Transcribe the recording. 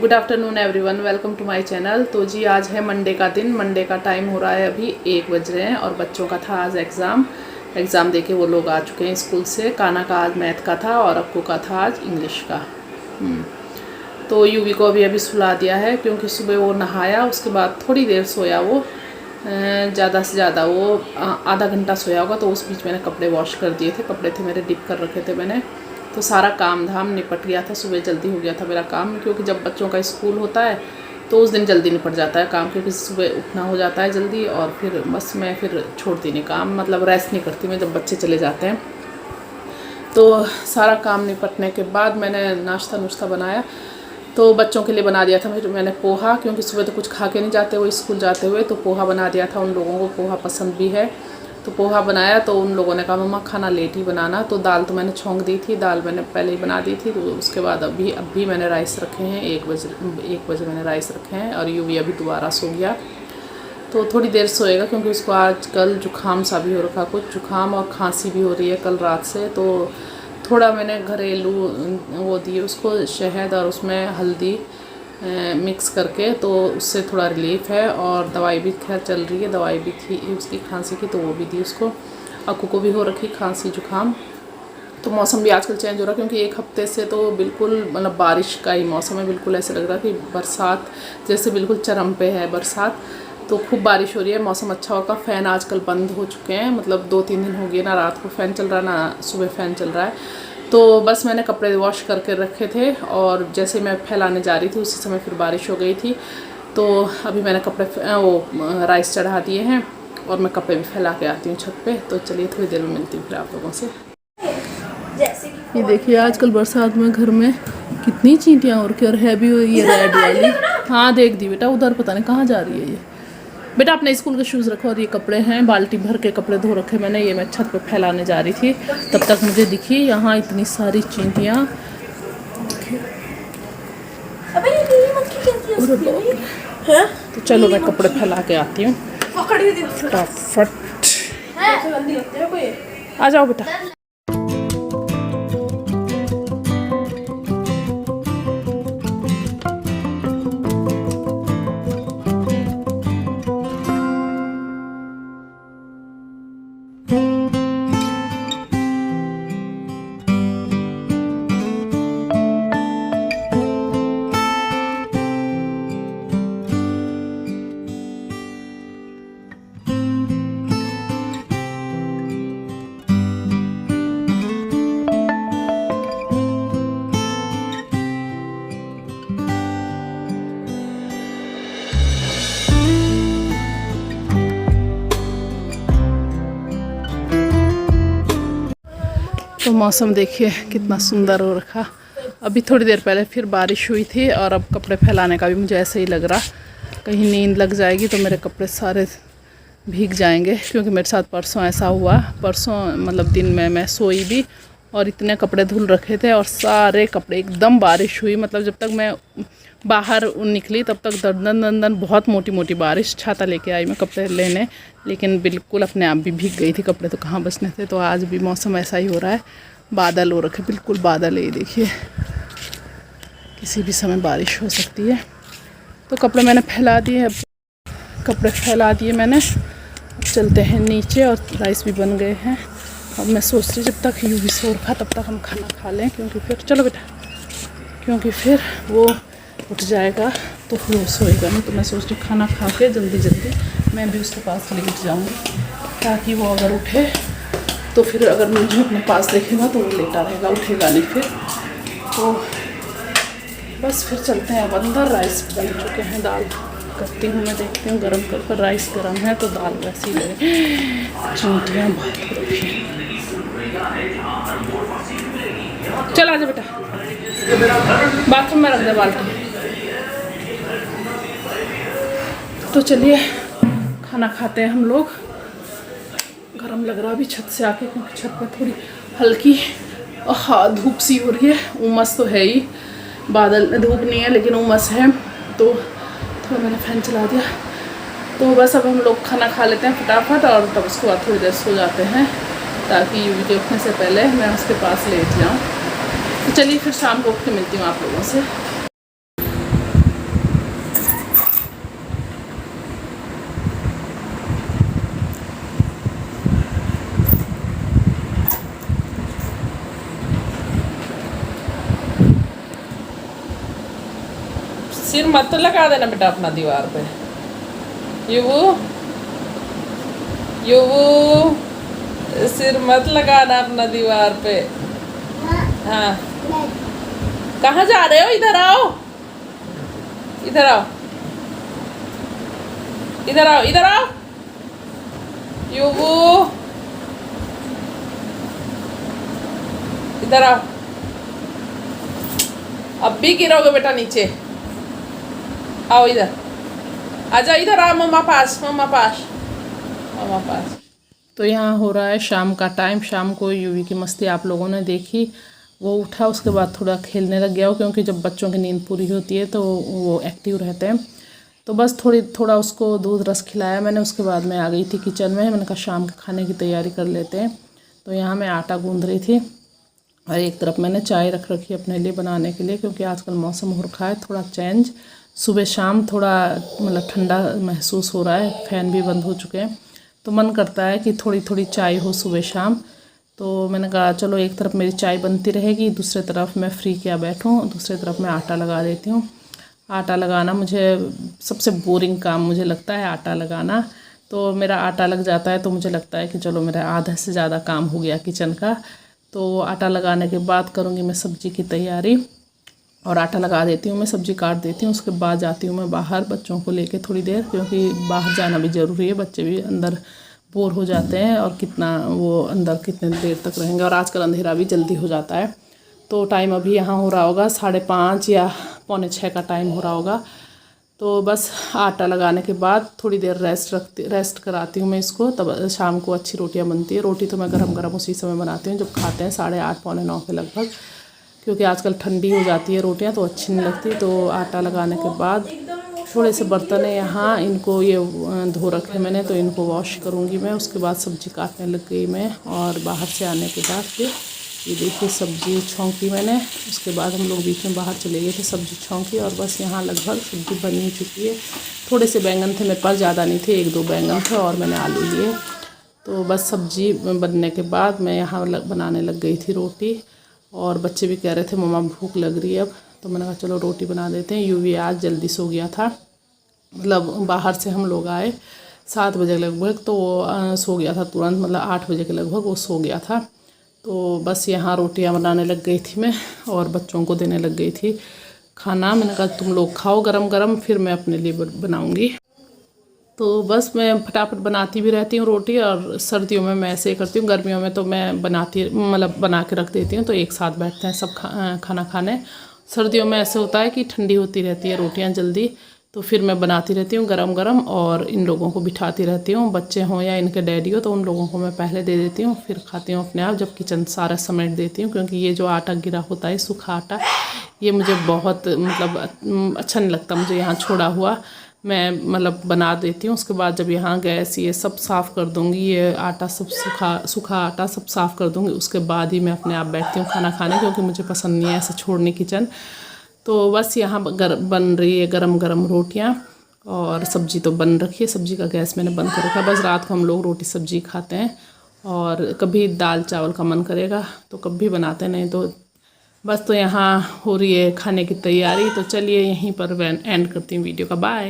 Good afternoon everyone, welcome to my channel. तो जी आज है मंडे का दिन। मंडे का टाइम हो रहा है अभी 1 बज रहे हैं और बच्चों का था आज एग्ज़ाम देके वो लोग आ चुके हैं स्कूल से। काना का आज मैथ का था और अक्कू का था आज इंग्लिश का। तो यूवी को अभी सुला दिया है क्योंकि सुबह वो नहाया, उसके बाद थोड़ी देर सोया वो, ज़्यादा से ज़्यादा वो आधा घंटा सोया होगा। तो उस बीच मैंने कपड़े वॉश कर दिए थे, कपड़े थे मेरे डिप कर रखे थे मैंने, तो सारा काम धाम निपट गया था। सुबह जल्दी हो गया था मेरा काम, क्योंकि जब बच्चों का स्कूल होता है तो उस दिन जल्दी निपट जाता है काम, क्योंकि सुबह उठना हो जाता है जल्दी। और फिर बस मैं फिर छोड़ती नहीं काम, मतलब रेस्ट नहीं करती मैं जब बच्चे चले जाते हैं। तो सारा काम निपटने के बाद मैंने नाश्ता नुश्ता बनाया, तो बच्चों के लिए बना दिया था मैंने पोहा, क्योंकि सुबह तो कुछ खा के नहीं जाते वो स्कूल जाते हुए। तो पोहा बना दिया था, उन लोगों को पोहा पसंद भी है। तो पोहा बनाया तो उन लोगों ने कहा मम्मा खाना लेट ही बनाना। तो दाल तो मैंने छौंक दी थी, दाल मैंने पहले ही बना दी थी। तो उसके बाद अभी मैंने राइस रखे हैं, 1 बजे मैंने राइस रखे हैं। और यूवी अभी दोबारा सो गया, तो थोड़ी देर सोएगा क्योंकि उसको आजकल जुकाम सा भी हो रखा, कुछ जुकाम और खांसी भी हो रही है कल रात से। तो थोड़ा मैंने घरेलू वो दिए उसको, शहद और उसमें हल्दी मिक्स करके, तो उससे थोड़ा रिलीफ है। और दवाई भी खैर चल रही है, दवाई भी थी उसकी खांसी की, तो वो भी दी उसको। अक्कू को भी हो रखी खांसी जुकाम। तो मौसम भी आजकल चेंज हो रहा है, क्योंकि 1 हफ्ते से तो बिल्कुल मतलब बारिश का ही मौसम है। बिल्कुल ऐसे लग रहा है कि बरसात जैसे बिल्कुल चरम पे है बरसात। तो खूब बारिश हो रही है, मौसम अच्छा होगा। फ़ैन आजकल बंद हो चुके हैं, मतलब 2-3 दिन हो गए ना रात को फ़ैन चल रहा है ना सुबह फ़ैन चल रहा है। तो बस मैंने कपड़े वॉश करके रखे थे और जैसे मैं फैलाने जा रही थी उसी समय फिर बारिश हो गई थी। तो अभी मैंने कपड़े वो राइस चढ़ा दिए हैं और मैं कपड़े भी फैला के आती हूँ छत पे। तो चलिए थोड़ी देर में मिलती हूँ फिर आप लोगों से। ये देखिए आजकल बरसात में घर में कितनी चींटियाँ और क्या है भी हुई है रेड वाली। हाँ देख दी बेटा, उधर पता नहीं कहाँ जा रही है ये। बेटा अपने स्कूल के शूज़ रखो। और ये कपड़े हैं, बाल्टी भर के कपड़े धो रखे मैंने, ये मैं छत पे फैलाने जा रही थी तब तक मुझे दिखी यहाँ इतनी सारी चींटियाँ। तो चलो मैं कपड़े फैला के आती हूँ फटाफट। आ जाओ बेटा। तो मौसम देखिए कितना सुंदर हो रखा। अभी थोड़ी देर पहले फिर बारिश हुई थी और अब कपड़े फैलाने का भी मुझे ऐसे ही लग रहा, कहीं नींद लग जाएगी तो मेरे कपड़े सारे भीग जाएंगे। क्योंकि मेरे साथ परसों ऐसा हुआ, परसों मतलब दिन में मैं सोई भी और इतने कपड़े धुल रखे थे और सारे कपड़े एकदम बारिश हुई, मतलब जब तक मैं बाहर निकली तब तक दंदन बहुत मोटी मोटी बारिश। छाता लेके आई मैं कपड़े लेने, लेकिन बिल्कुल अपने आप भी भीग गई थी, कपड़े तो कहाँ बचने थे। तो आज भी मौसम ऐसा ही हो रहा है, बादल हो रखे, बिल्कुल बादल है, ये देखिए किसी भी समय बारिश हो सकती है। तो कपड़े मैंने फैला दिए, कपड़े फैला दिए मैंने। अब चलते हैं नीचे और राइस भी बन गए हैं। अब मैं सोच रही जब तक यूवी सो रखा तब तक हम खाना खा लें, क्योंकि फिर चलो बेटा, क्योंकि फिर वो उठ जाएगा तो फिर वो सोएगा नहीं। तो मैं सोच रही खाना खा के जल्दी मैं भी उसके पास लेट जाऊँगी, ताकि वो अगर उठे तो फिर अगर मुझे अपने पास देखेगा तो वो लेटा रहेगा, उठेगा नहीं फिर। तो बस फिर चलते हैं अब अंदर। राइस बन चुके हैं, दाल करती हूँ मैं, देखती हूँ गर्म कर राइस गर्म है तो दाल वैसी लगे। चींटियाँ बहुत हो रखी हैं। चल आजा बेटा, बाथरूम में रख दे बाल्टी। तो चलिए खाना खाते हैं हम लोग। गरम लग रहा अभी छत से आके, क्योंकि छत पर थोड़ी हल्की धूप सी हो रही है। उमस तो है ही, बादल धूप नहीं है लेकिन उमस है। तो थोड़ा मैंने फ़ैन चला दिया। तो बस अब हम लोग खाना खा लेते हैं फटाफट और तब उसके बाद थोड़ी देर सो जाते हैं, ताकि यूवी के उठने से पहले मैं उसके पास लेट जाऊँ। तो चलिए फिर शाम को उठ के मिलती हूँ आप लोगों से। सिर मत लगा देना बेटा अपना दीवार पे। युवू युवू सिर मत लगाना अपना दीवार पे। हाँ कहाँ जा रहे हो? इधर आओ, इधर आओ, इधर आओ, इधर आओ। युवू इधर आओ। अब भी गिरोगे बेटा नीचे। आओ इधर, आजा इधर आओ मम्मा पास, मम्मा पास, मम्मा पास। तो यहाँ हो रहा है शाम का टाइम। शाम को यूवी की मस्ती आप लोगों ने देखी। वो उठा, उसके बाद थोड़ा खेलने लग गया, क्योंकि जब बच्चों की नींद पूरी होती है तो वो एक्टिव रहते हैं। तो बस थोड़ा उसको दूध रस खिलाया मैंने। उसके बाद मैं आ गई थी किचन में। मैंने कहा शाम के खाने की तैयारी कर लेते हैं। तो यहाँ मैं आटा गूंद रही थी और एक तरफ मैंने चाय रख रखी अपने लिए बनाने के लिए, क्योंकि आजकल मौसम हो रखा है थोड़ा चेंज। सुबह शाम थोड़ा मतलब ठंडा महसूस हो रहा है, फ़ैन भी बंद हो चुके हैं, तो मन करता है कि थोड़ी थोड़ी चाय हो सुबह शाम। तो मैंने कहा चलो एक तरफ मेरी चाय बनती रहेगी, दूसरी तरफ मैं फ्री क्या बैठूं, दूसरी तरफ मैं आटा लगा देती हूँ। आटा लगाना मुझे सबसे बोरिंग काम मुझे लगता है, आटा लगाना। तो मेरा आटा लग जाता है तो मुझे लगता है कि चलो मेरा आधा से ज़्यादा काम हो गया किचन का। तो आटा लगाने के बाद करूँगी मैं सब्ज़ी की तैयारी, और आटा लगा देती हूँ मैं, सब्ज़ी काट देती हूँ। उसके बाद जाती हूँ मैं बाहर बच्चों को लेके थोड़ी देर, क्योंकि बाहर जाना भी ज़रूरी है। बच्चे भी अंदर बोर हो जाते हैं, और कितना वो अंदर कितने देर तक रहेंगे, और आजकल अंधेरा भी जल्दी हो जाता है। तो टाइम अभी यहाँ हो रहा होगा 5:30 या 5:45 का टाइम हो रहा होगा। तो बस आटा लगाने के बाद थोड़ी देर रेस्ट कराती हूँ मैं इसको, तब शाम को अच्छी रोटियाँ बनती है। रोटी तो मैं गरम गरम उसी समय बनाती हूँ जब खाते हैं, 8:30 पौने 9 के लगभग, क्योंकि आजकल ठंडी हो जाती है रोटियाँ तो अच्छी नहीं लगती। तो आटा लगाने के बाद थोड़े से बर्तन है यहाँ, इनको ये धो रखे मैंने, तो इनको वॉश करूँगी मैं। उसके बाद सब्ज़ी काटने लग गई मैं, और बाहर से आने के बाद फिर ये देखिए सब्ज़ी छौंकी मैंने। उसके बाद हम लोग बीच में बाहर चले गए थे, सब्ज़ी छौंकी, और बस यहाँ लगभग सब्ज़ी बन ही चुकी है। थोड़े से बैंगन थे मेरे पास, ज़्यादा नहीं थे, 1-2 बैंगन थे, और मैंने आलू लिए। तो बस सब्ज़ी बनने के बाद मैं यहाँ बनाने लग गई थी रोटी, और बच्चे भी कह रहे थे मम्मा भूख लग रही है अब। तो मैंने कहा चलो रोटी बना देते हैं। यूवी आज जल्दी सो गया था, मतलब बाहर से हम लोग आए 7 बजे लगभग, तो वो सो गया था तुरंत, मतलब 8 बजे के लगभग वो सो गया था। तो बस यहाँ रोटियाँ बनाने लग गई थी मैं, और बच्चों को देने लग गई थी खाना। मैंने कहा तुम लोग खाओ गरम गरम, फिर मैं अपने लिए बनाऊँगी। तो बस मैं फटाफट बनाती भी रहती हूँ रोटी, और सर्दियों में मैं ऐसे ही करती हूँ। गर्मियों में तो मैं बना के रख देती हूँ, तो एक साथ बैठते हैं सब खाना खाने। सर्दियों में ऐसे होता है कि ठंडी होती रहती है रोटियाँ जल्दी, तो फिर मैं बनाती रहती हूँ गरम गरम, और इन लोगों को बिठाती रहती हूँ, बच्चे हों या इनके डैडी हो, तो उन लोगों को मैं पहले दे देती हूँ, फिर खाती हूँ अपने आप, जब किचन सारा समेट देती हूँ। क्योंकि ये जो आटा गिरा होता है सूखा आटा, ये मुझे बहुत मतलब अच्छा नहीं लगता मुझे यहाँ छोड़ा हुआ। मैं मतलब बना देती हूँ, उसके बाद जब यहाँ गैस ये सब साफ़ कर दूँगी, ये आटा सब सूखा आटा सब साफ़ कर दूँगी, उसके बाद ही मैं अपने आप बैठती हूँ खाना खाने, क्योंकि मुझे पसंद नहीं है ऐसे छोड़ने किचन। तो बस यहाँ बन रही है गरम गरम रोटियाँ, और सब्ज़ी तो बन रखी है। सब्ज़ी का गैस मैंने बंद कर रखा। बस रात को हम लोग रोटी सब्ज़ी खाते हैं, और कभी दाल चावल का मन करेगा तो कभी बनाते, नहीं तो बस। तो यहाँ हो रही है खाने की तैयारी। तो चलिए यहीं पर मैं एंड करती हूँ वीडियो का। बाय।